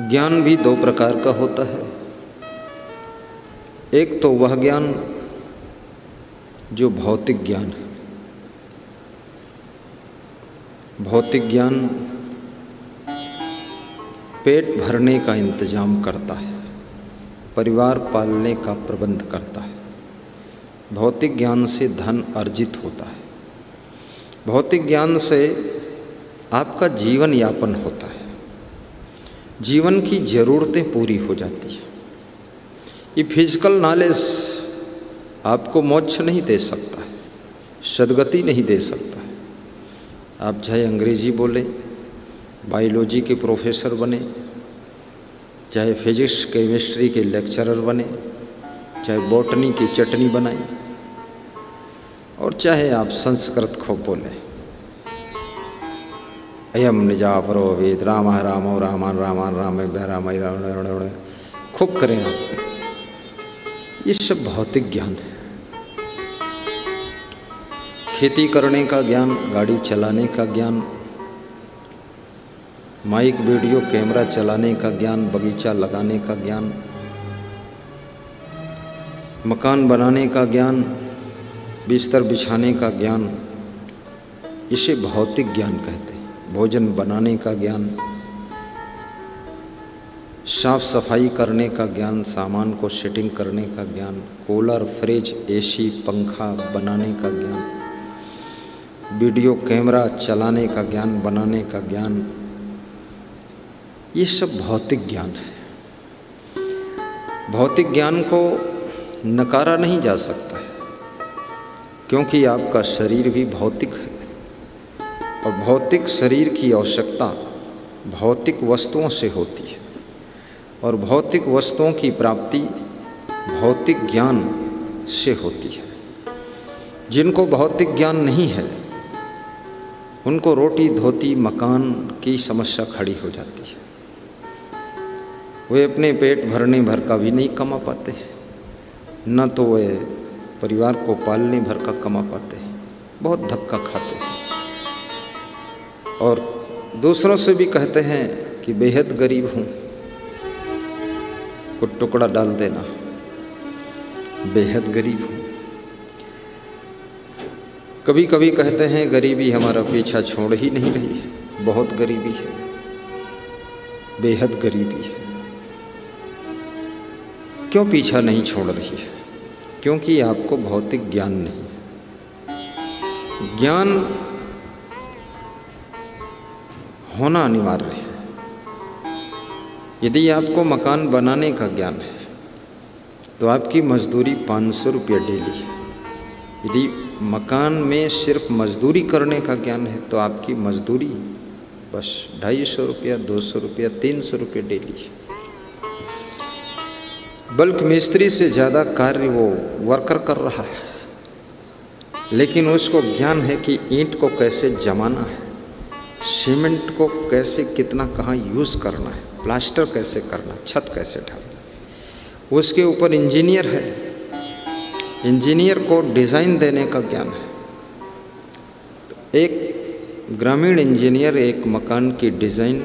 ज्ञान भी दो प्रकार का होता है। एक तो वह ज्ञान जो भौतिक ज्ञान है। भौतिक ज्ञान पेट भरने का इंतजाम करता है, परिवार पालने का प्रबंध करता है। भौतिक ज्ञान से धन अर्जित होता है। भौतिक ज्ञान से आपका जीवन यापन होता है, जीवन की ज़रूरतें पूरी हो जाती है। ये फिजिकल नॉलेज आपको मोक्ष नहीं दे सकता है, सद्गति नहीं दे सकता है। आप चाहे अंग्रेजी बोलें, बायोलॉजी के प्रोफेसर बने, चाहे फिजिक्स केमिस्ट्री के लेक्चरर बने, चाहे बॉटनी की चटनी बनाएं, और चाहे आप संस्कृत खूब बोलें, अयम निजा परो वेद राम रामो रामान रामान राम राम राम खूब करें आप। ये सब भौतिक ज्ञान है। खेती करने का ज्ञान, गाड़ी चलाने का ज्ञान, माइक वीडियो कैमरा चलाने का ज्ञान, बगीचा लगाने का ज्ञान, मकान बनाने का ज्ञान, बिस्तर बिछाने का ज्ञान, इसे भौतिक ज्ञान कहते हैं। भोजन बनाने का ज्ञान, साफ सफाई करने का ज्ञान, सामान को सेटिंग करने का ज्ञान, कूलर फ्रिज एसी पंखा बनाने का ज्ञान, वीडियो कैमरा चलाने का ज्ञान, बनाने का ज्ञान, ये सब भौतिक ज्ञान है। भौतिक ज्ञान को नकारा नहीं जा सकता है, क्योंकि आपका शरीर भी भौतिक है और भौतिक शरीर की आवश्यकता भौतिक वस्तुओं से होती है और भौतिक वस्तुओं की प्राप्ति भौतिक ज्ञान से होती है। जिनको भौतिक ज्ञान नहीं है उनको रोटी धोती मकान की समस्या खड़ी हो जाती है। वे अपने पेट भरने भर का भी नहीं कमा पाते हैं, न तो वे परिवार को पालने भर का कमा पाते हैं, बहुत धक्का खाते हैं। और दूसरों से भी कहते हैं कि बेहद गरीब हूँ, कुछ टुकड़ा डाल देना, बेहद गरीब हूँ। कभी कभी कहते हैं गरीबी हमारा पीछा छोड़ ही नहीं रही है, बहुत गरीबी है, बेहद गरीबी है। क्यों पीछा नहीं छोड़ रही है? क्योंकि आपको भौतिक ज्ञान नहीं है। ज्ञान होना अनिवार्य है। यदि आपको मकान बनाने का ज्ञान है तो आपकी मजदूरी 500 रुपये डेली है। यदि मकान में सिर्फ मजदूरी करने का ज्ञान है तो आपकी मजदूरी बस 250 रुपया, 200 रुपया, 300 रुपये डेली है। बल्कि मिस्त्री से ज़्यादा कार्य वो वर्कर कर रहा है, लेकिन उसको ज्ञान है कि ईंट को कैसे जमाना है, सीमेंट को कैसे कितना कहाँ यूज़ करना है, प्लास्टर कैसे करना, छत कैसे ढालना। उसके ऊपर इंजीनियर है, इंजीनियर को डिज़ाइन देने का ज्ञान है। तो एक ग्रामीण इंजीनियर एक मकान की डिज़ाइन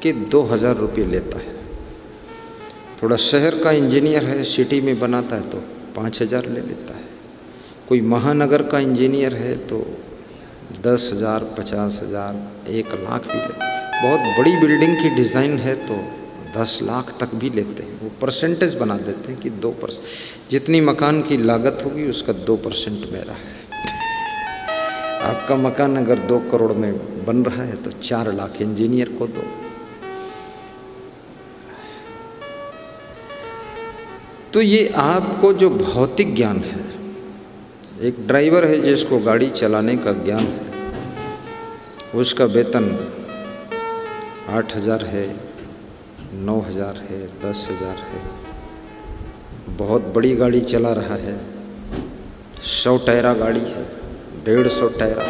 के 2000 रुपये लेता है। थोड़ा शहर का इंजीनियर है, सिटी में बनाता है तो 5000 ले लेता है। कोई महानगर का इंजीनियर है तो 10,000, 50,000, 1 लाख भी लेते हैं। बहुत बड़ी बिल्डिंग की डिज़ाइन है तो 10 लाख तक भी लेते हैं। वो परसेंटेज बना देते हैं कि 2%, जितनी मकान की लागत होगी उसका 2% मेरा है। आपका मकान अगर 2 करोड़ में बन रहा है तो 4 लाख इंजीनियर को दो। तो ये आपको जो भौतिक ज्ञान है, एक ड्राइवर है जिसको गाड़ी चलाने का ज्ञान है, उसका वेतन 8,000 है, 9,000 है, 10,000 है, बहुत बड़ी गाड़ी चला रहा है, 100 टायरा गाड़ी है, 150 टायरा,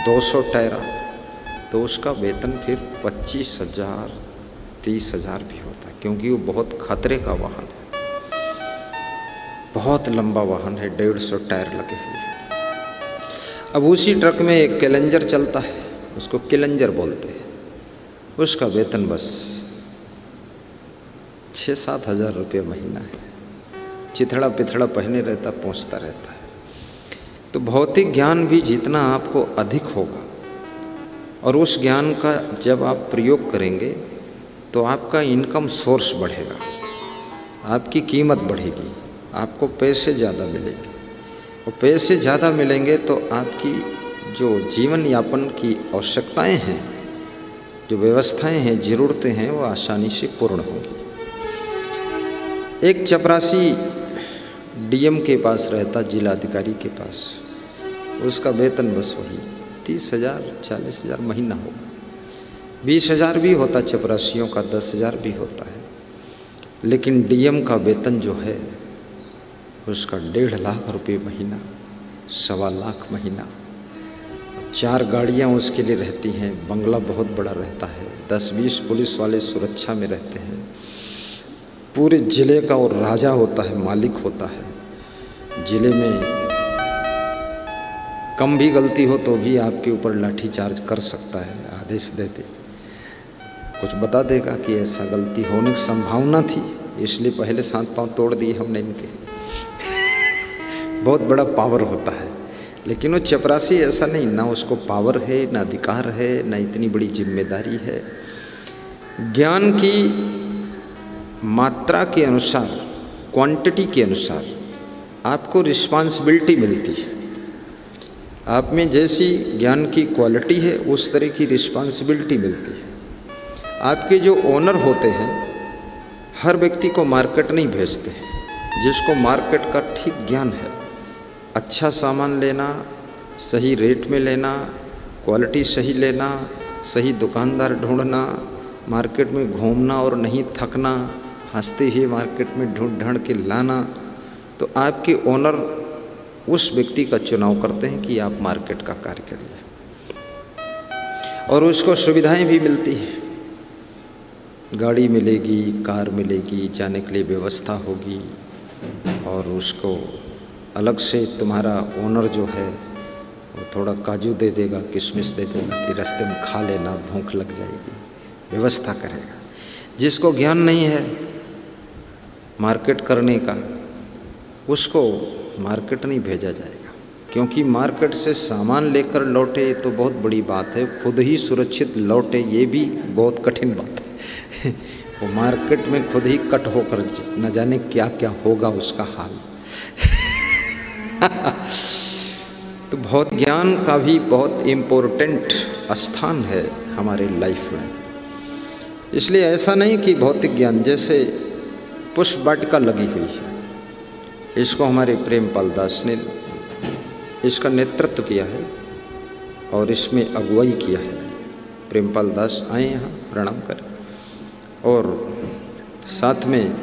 200 टायरा, तो उसका वेतन फिर 25,000, 30,000 भी होता है, क्योंकि वो बहुत खतरे का वाहन है, बहुत लंबा वाहन है, 150 टायर लगे हुए हैं। अब उसी ट्रक में एक कैलेंजर चलता है, उसको कैलेंजर बोलते हैं। उसका वेतन बस 6-7 हज़ार रुपये महीना है। चिथड़ा पिथड़ा पहने रहता, पहुँचता रहता है। तो भौतिक ज्ञान भी जितना आपको अधिक होगा और उस ज्ञान का जब आप प्रयोग करेंगे तो आपका इनकम सोर्स बढ़ेगा, आपकी कीमत बढ़ेगी, आपको पैसे ज़्यादा मिलेंगे। और पैसे ज़्यादा मिलेंगे तो आपकी जो जीवन यापन की आवश्यकताएं हैं, जो व्यवस्थाएं हैं, ज़रूरतें हैं, वो आसानी से पूर्ण होंगी। एक चपरासी डीएम के पास रहता, जिलाधिकारी के पास, उसका वेतन बस वही 30,000 40,000 महीना होगा। 20,000 भी होता चपरासियों का, 10,000 भी होता है। लेकिन डीएम का वेतन जो है उसका 1.5 लाख रुपये महीना, 1.25 लाख महीना। 4 गाड़ियाँ उसके लिए रहती हैं, बंगला बहुत बड़ा रहता है, 10-20 पुलिस वाले सुरक्षा में रहते हैं। पूरे ज़िले का और राजा होता है, मालिक होता है। ज़िले में कम भी गलती हो तो भी आपके ऊपर लाठीचार्ज कर सकता है, आदेश दे दे, कुछ बता देगा कि ऐसा गलती होने की संभावना थी, इसलिए पहले 7 पाँव तोड़ दिए हमने इनके। बहुत बड़ा पावर होता है। लेकिन वो चपरासी ऐसा नहीं, ना उसको पावर है, ना अधिकार है, ना इतनी बड़ी जिम्मेदारी है। ज्ञान की मात्रा के अनुसार, क्वांटिटी के अनुसार आपको रिस्पॉन्सिबिलिटी मिलती है। आप में जैसी ज्ञान की क्वालिटी है उस तरह की रिस्पॉन्सिबिलिटी मिलती है। आपके जो ओनर होते हैं, हर व्यक्ति को मार्केट नहीं भेजते हैं। जिसको मार्केट का ठीक ज्ञान है, अच्छा सामान लेना, सही रेट में लेना, क्वालिटी सही लेना, सही दुकानदार ढूंढना, मार्केट में घूमना और नहीं थकना, हंसते ही मार्केट में ढूंढ ढांढ के लाना, तो आपके ओनर उस व्यक्ति का चुनाव करते हैं कि आप मार्केट का कार्य करिए। और उसको सुविधाएं भी मिलती हैं, गाड़ी मिलेगी, कार मिलेगी, जाने के लिए व्यवस्था होगी। और उसको अलग से तुम्हारा ओनर जो है वो थोड़ा काजू दे देगा, किशमिश दे देगा कि रास्ते में खा लेना, भूख लग जाएगी, व्यवस्था करेगा। जिसको ज्ञान नहीं है मार्केट करने का, उसको मार्केट नहीं भेजा जाएगा, क्योंकि मार्केट से सामान लेकर लौटे तो बहुत बड़ी बात है, खुद ही सुरक्षित लौटे ये भी बहुत कठिन बात है। वो मार्केट में खुद ही कट होकर न जाने क्या क्या होगा उसका हाल। तो बहुत ज्ञान का भी बहुत इम्पोर्टेंट स्थान है हमारे लाइफ में। इसलिए ऐसा नहीं कि भौतिक ज्ञान, जैसे पुष्प वाटिका लगी हुई है, इसको हमारे प्रेमपाल दास ने इसका नेतृत्व किया है और इसमें अगुवाई किया है। प्रेमपाल दास आए यहाँ, प्रणाम करें। और साथ में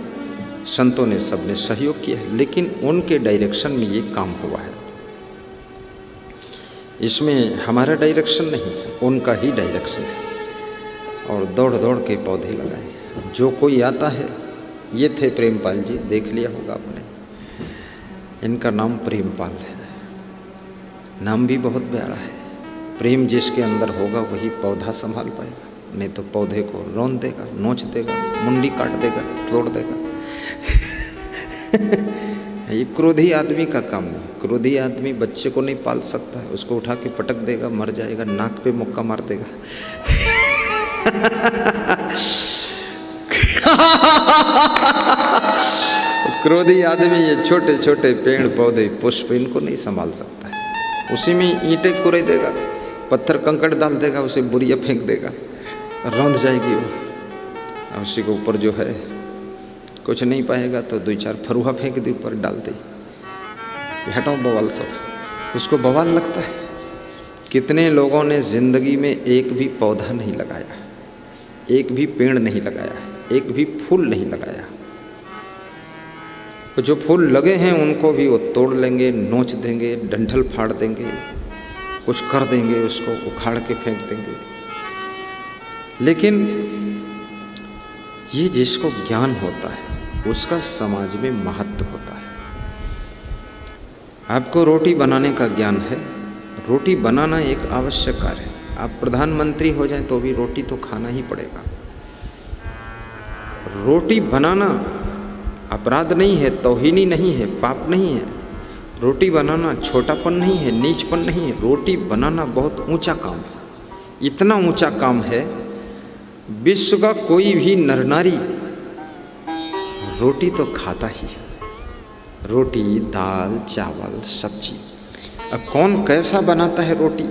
संतों ने सबने सहयोग किया है, लेकिन उनके डायरेक्शन में ये काम हुआ है। इसमें हमारा डायरेक्शन नहीं है, उनका ही डायरेक्शन है। और दौड़ दौड़ के पौधे लगाए। जो कोई आता है, ये थे प्रेमपाल जी, देख लिया होगा आपने, इनका नाम प्रेमपाल है। नाम भी बहुत प्यारा है। प्रेम जिसके अंदर होगा वही पौधा संभाल पाएगा, नहीं तो पौधे को रौंद देगा, नोच देगा, मुंडी काट देगा, तोड़ देगा। ये क्रोधी आदमी का काम नहीं। क्रोधी आदमी बच्चे को नहीं पाल सकता है, उसको उठा के पटक देगा, मर जाएगा, नाक पे मुक्का मार देगा। क्रोधी आदमी ये छोटे छोटे पेड़ पौधे पुष्प इनको नहीं संभाल सकता है। उसी में ईंटें कुरे देगा, पत्थर कंकड़ डाल देगा, उसे बुरिया फेंक देगा, रौंद जाएगी वो। उसी के ऊपर जो है कुछ नहीं पाएगा तो 2-4 फरुहा फेंक दे, ऊपर डाल दे, हटाओ बवाल सब, उसको बवाल लगता है। कितने लोगों ने जिंदगी में एक भी पौधा नहीं लगाया, एक भी पेड़ नहीं लगाया, एक भी फूल नहीं लगाया। तो जो फूल लगे हैं उनको भी वो तोड़ लेंगे, नोच देंगे, डंठल फाड़ देंगे, कुछ कर देंगे, उसको उखाड़ के फेंक देंगे। लेकिन ये जिसको ज्ञान होता है उसका समाज में महत्व होता है। आपको रोटी बनाने का ज्ञान है, रोटी बनाना एक आवश्यक कार्य है। आप प्रधानमंत्री हो जाएं तो भी रोटी तो खाना ही पड़ेगा। रोटी बनाना अपराध नहीं है, तौहीनी नहीं है, पाप नहीं है। रोटी बनाना छोटापन नहीं है, नीचपन नहीं है। रोटी बनाना बहुत ऊंचा काम है। इतना ऊंचा काम है, विश्व का कोई भी नर नारी रोटी तो खाता ही है। रोटी, दाल, चावल, सब्जी। अब कौन कैसा बनाता है रोटी?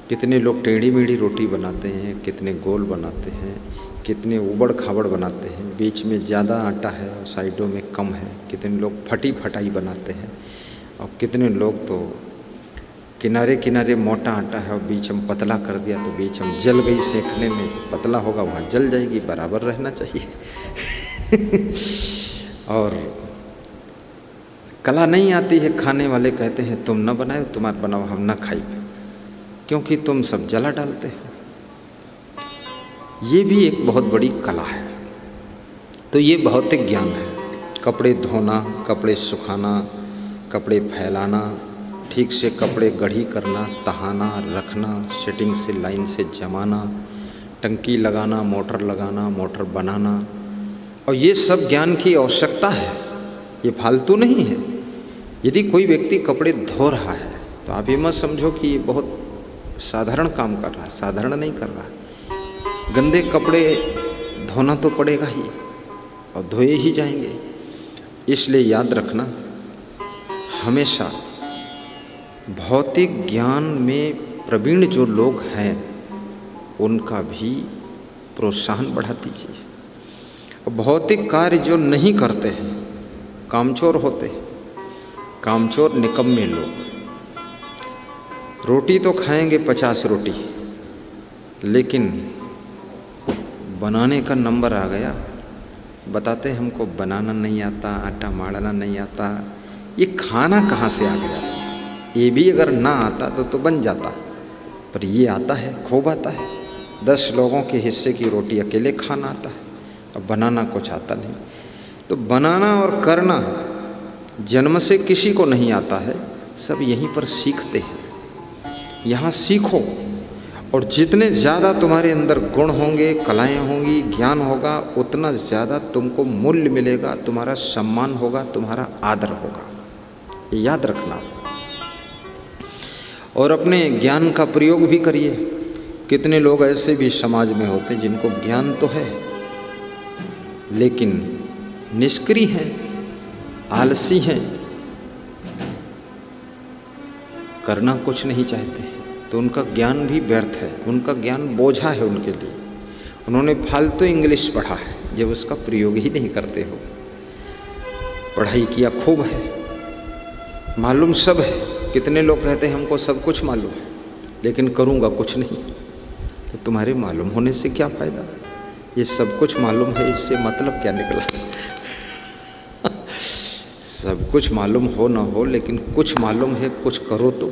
कितने लोग टेढ़ी मेढ़ी रोटी बनाते हैं, कितने गोल बनाते हैं, कितने उबड़ खाबड़ बनाते हैं, बीच में ज़्यादा आटा है और साइडों में कम है। कितने लोग फटी फटाई बनाते हैं और कितने लोग तो किनारे किनारे मोटा आटा है और बीच में पतला कर दिया तो बीच में जल गई। सेकने में पतला होगा वहाँ जल जाएगी, बराबर रहना चाहिए। और कला नहीं आती है, खाने वाले कहते हैं तुम न बनाओ, तुम्हारा बनाओ हम न खाई, क्योंकि तुम सब जला डालते हो। ये भी एक बहुत बड़ी कला है। तो ये भौतिक ज्ञान है। कपड़े धोना, कपड़े सुखाना, कपड़े फैलाना, ठीक से कपड़े गढ़ी करना, तहाना, रखना, सेटिंग से लाइन से जमाना, टंकी लगाना, मोटर बनाना, और ये सब ज्ञान की आवश्यकता है। ये फालतू नहीं है। यदि कोई व्यक्ति कपड़े धो रहा है तो आप ये मत समझो कि ये बहुत साधारण काम कर रहा है। साधारण नहीं कर रहा है। गंदे कपड़े धोना तो पड़ेगा ही और धोए ही जाएंगे। इसलिए याद रखना, हमेशा भौतिक ज्ञान में प्रवीण जो लोग हैं उनका भी प्रोत्साहन बढ़ा दीजिए। भौतिक कार्य जो नहीं करते हैं, कामचोर होते हैं, कामचोर निकम्मे लोग। रोटी तो खाएंगे 50 रोटी, लेकिन बनाने का नंबर आ गया, बताते हमको बनाना नहीं आता, आटा माड़ना नहीं आता। ये खाना कहाँ से आ गया था? ये भी अगर ना आता तो बन जाता, पर ये आता है, खूब आता है। 10 लोगों के हिस्से की रोटी अकेले खाना आता है, अब बनाना कुछ आता नहीं। तो बनाना और करना जन्म से किसी को नहीं आता है, सब यहीं पर सीखते हैं। यहाँ सीखो, और जितने ज़्यादा तुम्हारे अंदर गुण होंगे, कलाएं होंगी, ज्ञान होगा, उतना ज़्यादा तुमको मूल्य मिलेगा, तुम्हारा सम्मान होगा, तुम्हारा आदर होगा। ये याद रखना। और अपने ज्ञान का प्रयोग भी करिए। कितने लोग ऐसे भी समाज में होते हैं जिनको ज्ञान तो है लेकिन निष्क्रिय हैं, आलसी हैं, करना कुछ नहीं चाहते, तो उनका ज्ञान भी व्यर्थ है। उनका ज्ञान बोझा है उनके लिए। उन्होंने फालतू इंग्लिश पढ़ा है जब उसका प्रयोग ही नहीं करते हो। पढ़ाई किया खूब है, मालूम सब है। कितने लोग कहते हैं हमको सब कुछ मालूम है लेकिन करूँगा कुछ नहीं। तो तुम्हारे मालूम होने से क्या फ़ायदा? ये सब कुछ मालूम है, इससे मतलब क्या निकला? सब कुछ मालूम हो ना हो, लेकिन कुछ मालूम है, कुछ करो तो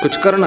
कुछ करना